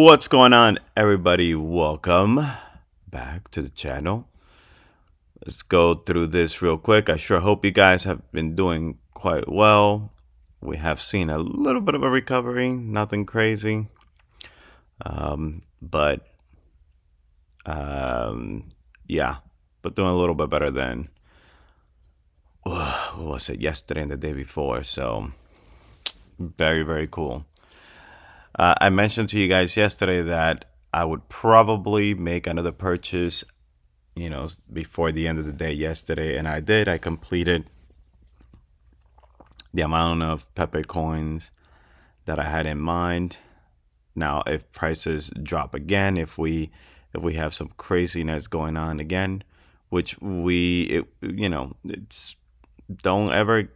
What's going on, everybody? Welcome back to the channel. Let's go through this real quick. I sure hope you guys have been doing quite well. We have seen a little bit of a recovery, nothing crazy, but yeah, but doing a little bit better than what was it, yesterday and the day before. So very, very cool. I mentioned to you guys yesterday that I would probably make another purchase, before the end of the day yesterday, and I did. I completed the amount of Pepe coins that I had in mind. Now, if prices drop again, if we have some craziness going on again, which it's don't ever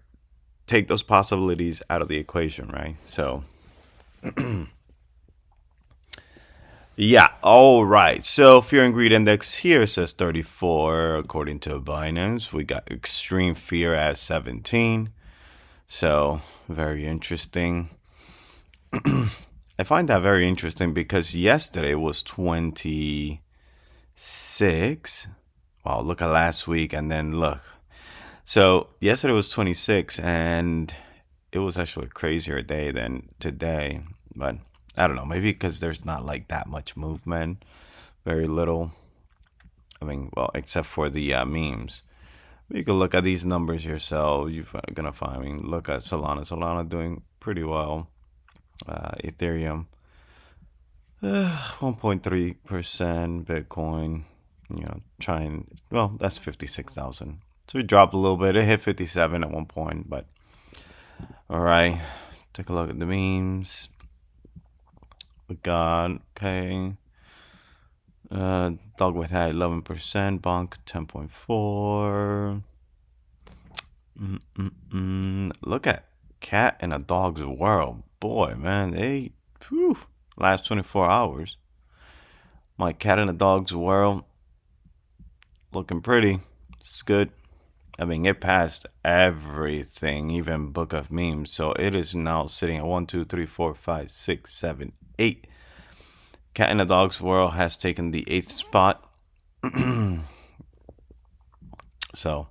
take those possibilities out of the equation, right? So yeah, all right. So fear and greed index here says 34 according to Binance. We got extreme fear at 17. So very interesting. I find that very interesting because yesterday was 26. Wow, look at last week and then look. So yesterday was 26 and it was actually a crazier day than today. But I don't know, maybe because there's not like that much movement, very little. I mean, well, except for the memes. You can look at these numbers yourself. You're gonna find. I mean, look at Solana. Solana doing pretty well. Ethereum, 1.3%. Bitcoin, trying. Well, that's 56,000. So it dropped a little bit. It hit 57 at one point, but all right. Take a look at the memes. We got okay. Dog with hat 11%, bonk 10.4. Look at cat in a dog's world. Boy, man, last 24 hours. My cat in a dog's world looking pretty. It's good. I mean, it passed everything, even book of memes. So it is now sitting at 1, 2, 3, 4, 5, 6, 7, 8. Cat in a Dog's World has taken the 8th spot. So,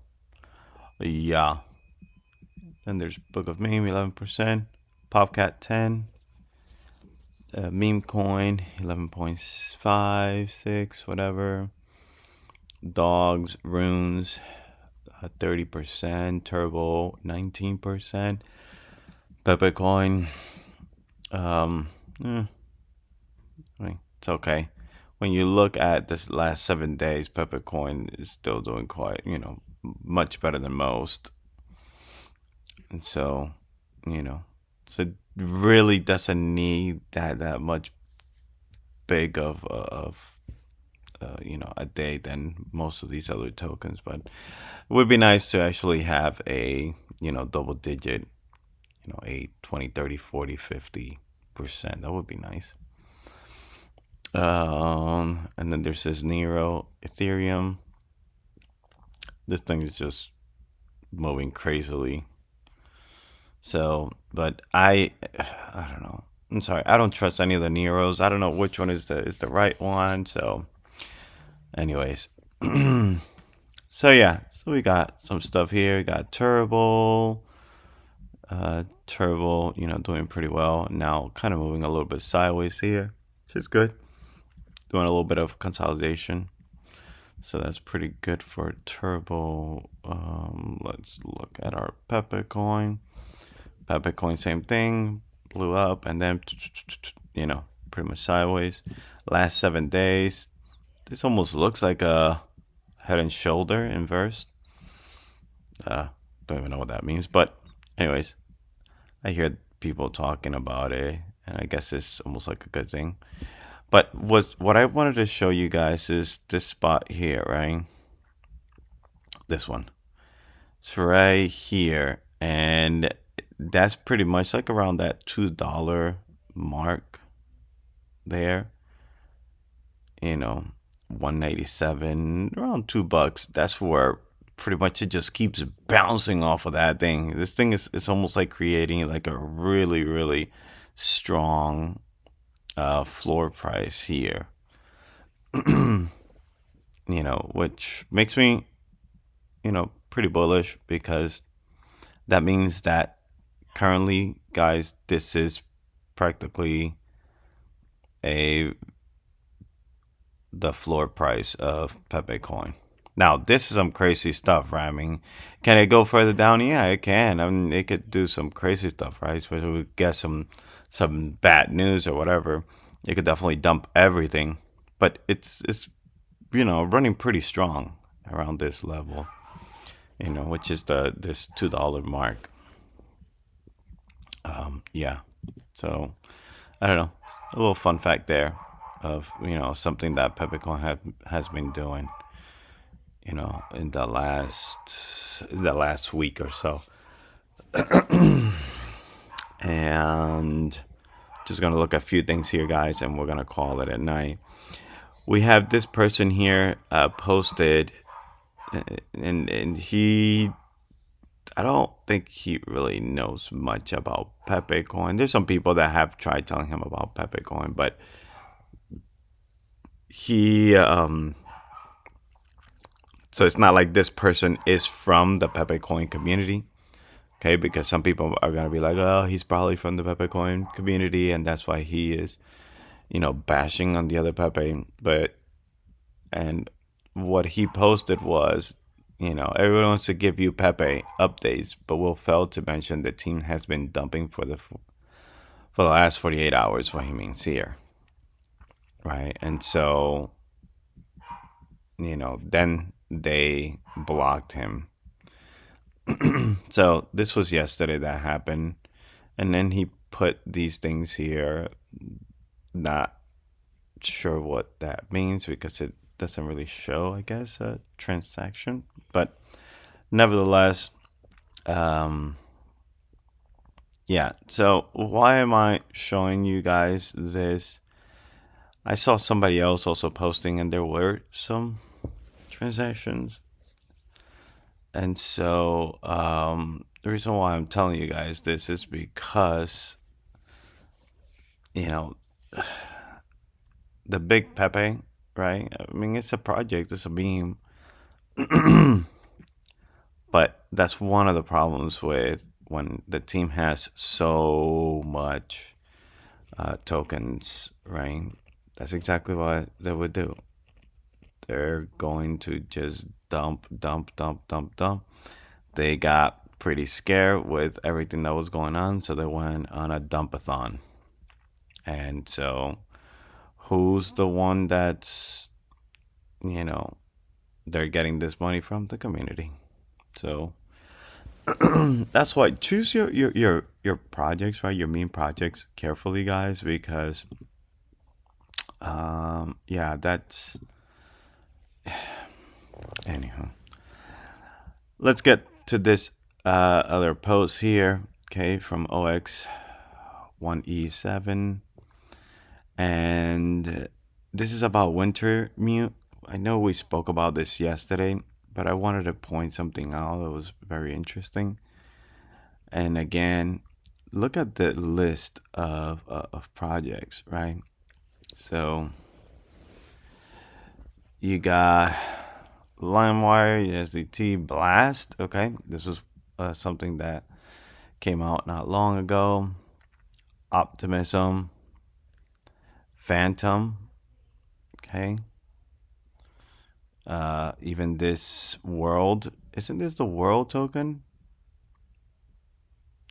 yeah. Then there's Book of Meme, 11%. Popcat, 10. Meme Coin, 11.56, whatever. Dogs, Runes, 30%. Turbo, 19%. Pepecoin, I mean, it's okay. When you look at this last 7 days, Pepecoin is still doing quite, much better than most. And so, so it really doesn't need that much big of a day than most of these other tokens. But it would be nice to actually have a, double digit, a 20, 30, 40, 50%. That would be nice. And then there's this Nero Ethereum. This thing is just moving crazily. So, but I don't know. I'm sorry, I don't trust any of the Neros. I don't know which one is the right one. So, anyways, so yeah, so we got some stuff here. We got Turbo, doing pretty well. Now, kind of moving a little bit sideways here, which is good. Doing a little bit of consolidation. So that's pretty good for Turbo. Let's look at our Pepecoin. Pepecoin, same thing. Blew up and then, pretty much sideways. Last 7 days. This almost looks like a head and shoulder inverse. Don't even know what that means. But anyways, I hear people talking about it. And I guess it's almost like a good thing. But what I wanted to show you guys is this spot here, right? This one. It's right here. And that's pretty much like around that $2 mark there. 187, around $2. That's where pretty much it just keeps bouncing off of that thing. This thing is, it's almost like creating like a really, really strong, floor price here, which makes me, pretty bullish, because that means that currently, guys, this is practically the floor price of Pepecoin. Now, this is some crazy stuff, right? I mean, can it go further down? Yeah, it can. I mean, it could do some crazy stuff, right? Especially if we get some bad news or whatever. It could definitely dump everything, but it's running pretty strong around this level, which is this $2 mark. Yeah. So I don't know. A little fun fact there of something that Pepecoin has been doing, in the last week or so. And just gonna look at a few things here, guys, and we're gonna call it at night. We have this person here posted, and I don't think he really knows much about Pepecoin. There's some people that have tried telling him about Pepecoin, but he so it's not like this person is from the Pepecoin community, okay? Because some people are gonna be like, oh, he's probably from the Pepecoin community, and that's why he is, bashing on the other Pepe. And what he posted was, everyone wants to give you Pepe updates, but will fail to mention the team has been dumping for the last 48 hours. What he means here, right? And so, then they blocked him. So this was yesterday that happened, and then he put these things here. Not sure what that means, because it doesn't really show, I guess, a transaction, but nevertheless, yeah. So why am I showing you guys this? I saw somebody else also posting, and there were some transactions. And so the reason why I'm telling you guys this is because, the big Pepe, right? I mean, it's a project, it's a meme. But that's one of the problems with when the team has so much tokens, right? That's exactly what they would do. They're going to just dump. They got pretty scared with everything that was going on, so they went on a dumpathon. And so, who's the one that's, they're getting this money from? The community. So that's why choose your projects, right? Your meme projects carefully, guys, because yeah, that's anyhow. Let's get to this other post here, okay, from OX1E7, and this is about winter mute. I know we spoke about this yesterday, but I wanted to point something out that was very interesting. And again, look at the list of projects, right? So you got LimeWire, SDT, Blast. Okay, this was something that came out not long ago. Optimism, Phantom. Okay. Even this World. Isn't this the World token?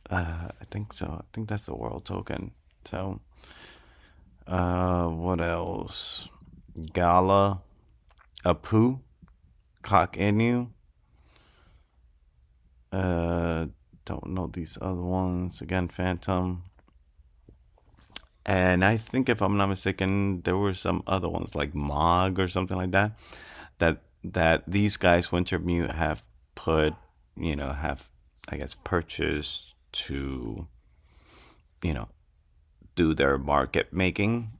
I think so. I think that's the World token. So, what else? Gala, Apu, Cock Inu. Don't know these other ones. Again, Phantom. And I think, if I'm not mistaken, there were some other ones like Mog or something like that. That these guys, Wintermute, have put, have, I guess, purchased to, do their market making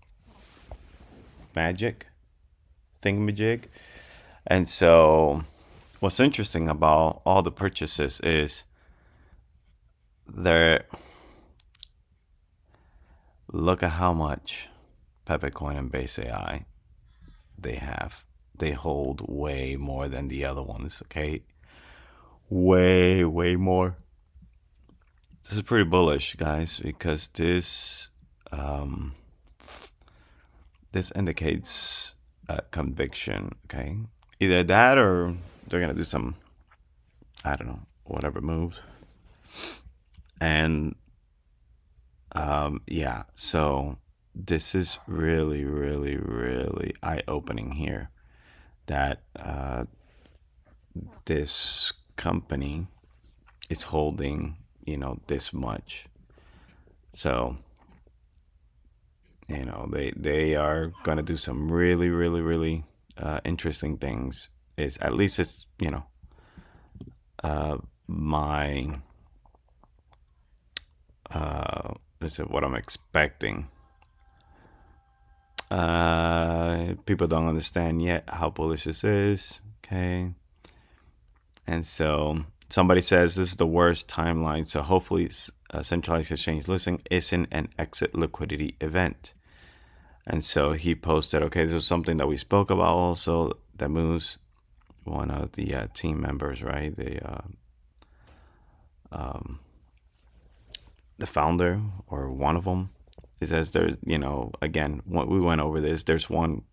magic thingamajig. And so what's interesting about all the purchases is they're, look at how much. Pepecoin and BasedAI, they hold way more than the other ones. Okay, way more. This is pretty bullish, guys, because this indicates conviction. Okay, either that or they're gonna do some, I don't know, whatever moves. And yeah, so this is really, really, really eye-opening here that this company is holding, this much. So, they are going to do some really, really, really interesting things. Is at least it's, my this is what I'm expecting. People don't understand yet how bullish this is. Okay. And so somebody says this is the worst timeline. So hopefully centralized exchange listing isn't an exit liquidity event. And so he posted, okay, this is something that we spoke about also, that moves one of the team members, right? The founder or one of them. He says there's, again, we went over this. There's one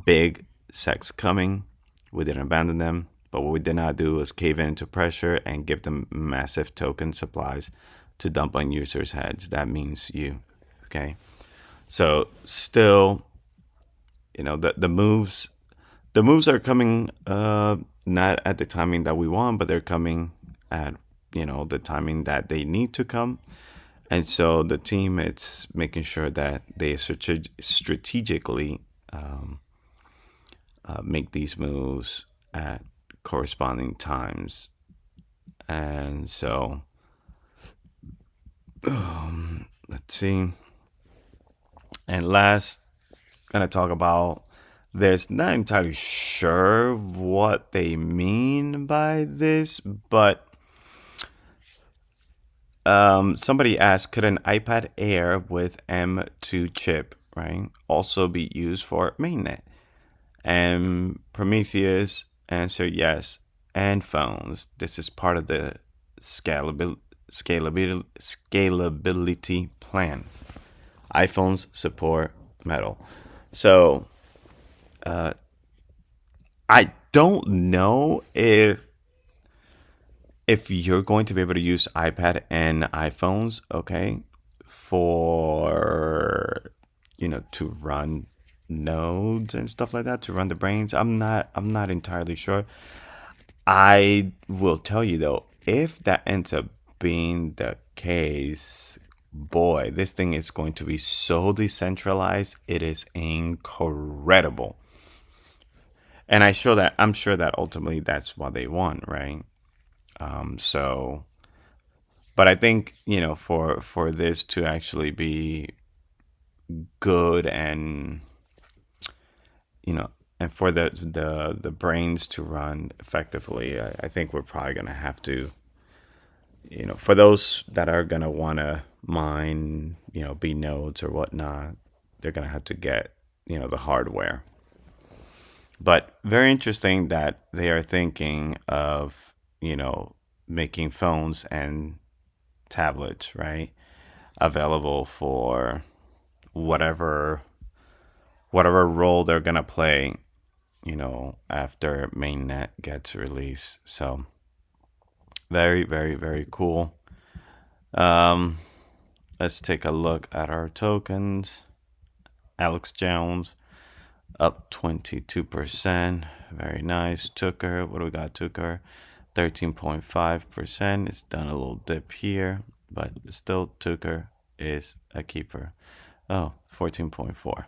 big sex coming. We didn't abandon them, but what we did not do was cave into pressure and give them massive token supplies to dump on users' heads. That means you, okay? So still, the moves are coming not at the timing that we want, but they're coming at the timing that they need to come. And so the team, it's making sure that they strategically make these moves at corresponding times. And so let's see. And last, gonna talk about, there's not entirely sure what they mean by this, but somebody asked, could an iPad Air with M2 chip, right, also be used for mainnet? And Prometheus answered yes, and phones. This is part of the scalability plan. iPhones support Metal. So I don't know if you're going to be able to use iPad and iPhones, okay, for to run nodes and stuff like that, to run the brains. I'm not entirely sure. I will tell you though, if that ends up being the case, boy, this thing is going to be so decentralized. It is incredible. And I'm sure that ultimately that's what they want, right? So, but I think, for this to actually be good and, and for the brains to run effectively, I think we're probably going to have to, for those that are going to want to mine, B nodes or whatnot, they're going to have to get, the hardware. But very interesting that they are thinking of, making phones and tablets, right, available for whatever role they're going to play, after mainnet gets released. So very, very, very cool. Let's take a look at our tokens. Alex Jones up 22%. Very nice. Tucker, what do we got? Tucker 13.5%. It's done a little dip here, but still Tucker is a keeper. Oh, 14.4.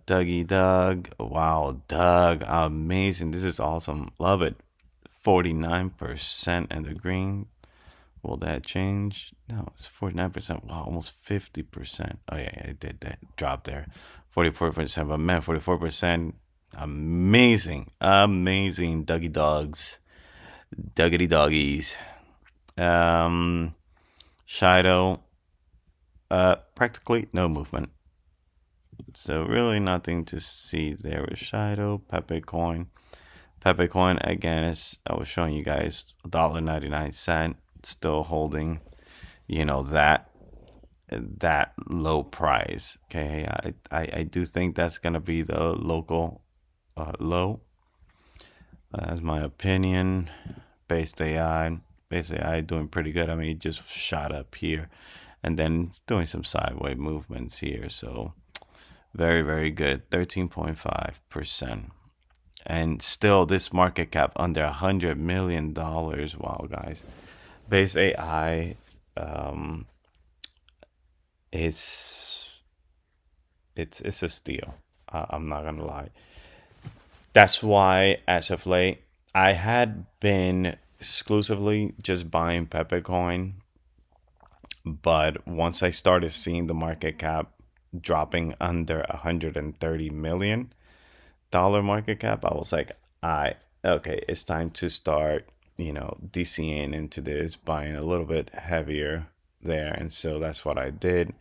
Dougie Doug. Wow, Doug. Amazing. This is awesome. Love it. 49% in the green. Will that change? No, it's 49%. Wow, almost 50%. Oh, yeah, it did that drop there. 44%. But man, 44%. Amazing. Amazing. Dougie Dogs. Duggity Doggies. Shido. Practically no movement. So really nothing to see there with Shadow. Pepecoin again, as I was showing you guys, $1.99, still holding, that low price. Okay, I do think that's gonna be the local low. That's my opinion. BasedAI doing pretty good. I mean, it just shot up here, and then it's doing some sideways movements here. So very, very good. 13.5%. And still, this market cap under $100 million. Wow, guys. BasedAI it's a steal. I'm not gonna lie. That's why, as of late, I had been exclusively just buying Pepecoin, but once I started seeing the market cap dropping under $130 million market cap, I was like, okay, it's time to start, DCing into this, buying a little bit heavier there. And so that's what I did.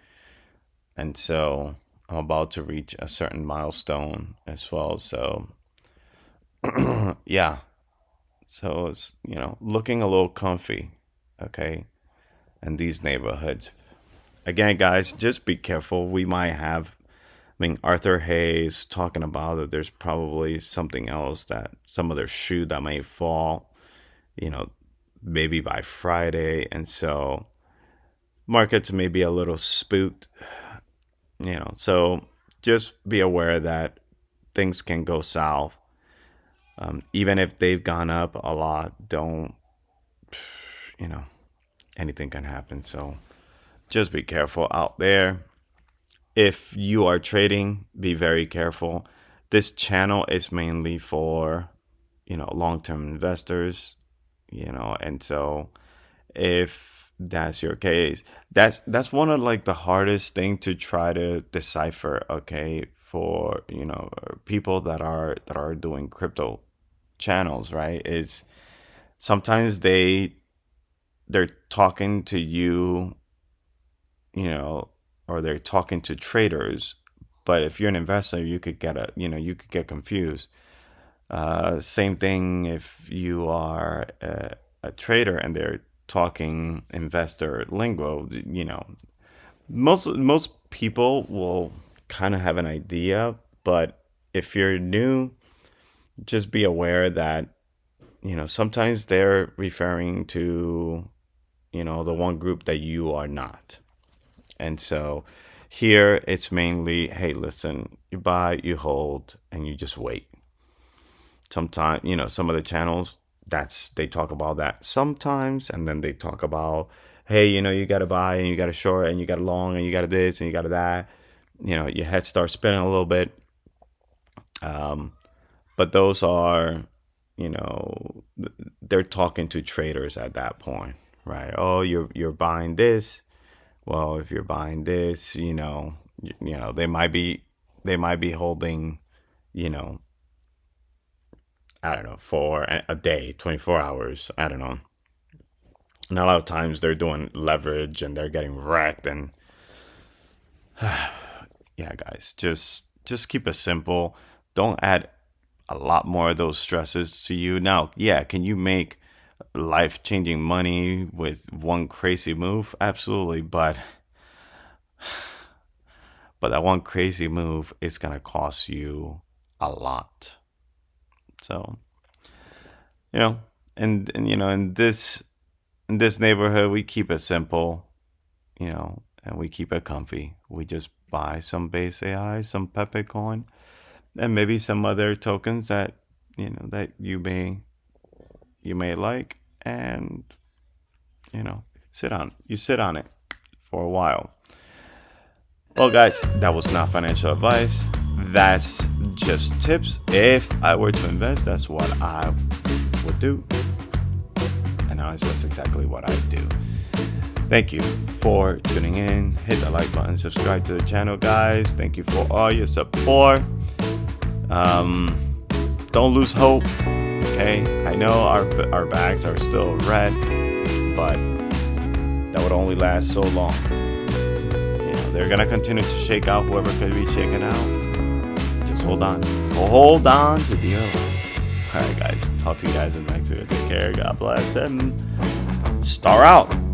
And so I'm about to reach a certain milestone as well. So yeah. So it's, looking a little comfy, okay, in these neighborhoods. Again, guys, just be careful. We might have, Arthur Hayes talking about that there's probably something else, that some other shoe that may fall, maybe by Friday. And so markets may be a little spooked, so just be aware that things can go south. Even if they've gone up a lot, don't, anything can happen. So just be careful out there. If you are trading, be very careful. This channel is mainly for, long-term investors, and so if that's your case, that's one of like the hardest thing to try to decipher, okay, for, people that are doing crypto channels, right? Is sometimes they're talking to you, or they're talking to traders, but if you're an investor, you could get confused. Same thing if you are a trader and they're talking investor lingo. Most people will kind of have an idea, but if you're new, just be aware that sometimes they're referring to the one group that you are not. And so here it's mainly, hey, listen, you buy, you hold, and you just wait. Sometimes, some of the channels, they talk about that sometimes, and then they talk about, hey, you got to buy and you got to short and you got to long and you got to this and you got to that. Your head starts spinning a little bit. But those are, they're talking to traders at that point, right? Oh, you're buying this. Well, if you're buying this, they might be holding, I don't know, for a day, 24 hours. I don't know. And a lot of times they're doing leverage and they're getting wrecked. And yeah, guys, just keep it simple. Don't add a lot more of those stresses to you. Now, yeah, can you make life-changing money with one crazy move? Absolutely, but that one crazy move is gonna cost you a lot. So, and in this neighborhood, we keep it simple, and we keep it comfy. We just buy some BasedAI, some Pepecoin, and maybe some other tokens that that you may like, and sit on it for a while. Well, guys, that was not financial advice. That's just tips. If I were to invest, that's what I would do. And honestly, that's exactly what I do. Thank you for tuning in. Hit the like button, subscribe to the channel, guys. Thank you for all your support. Don't lose hope. Okay, I know our bags are still red, but that would only last so long. they're gonna continue to shake out whoever could be shaken out. Just hold on. Hold on to dear life. Alright guys, talk to you guys in the next video. Take care, God bless, and star out.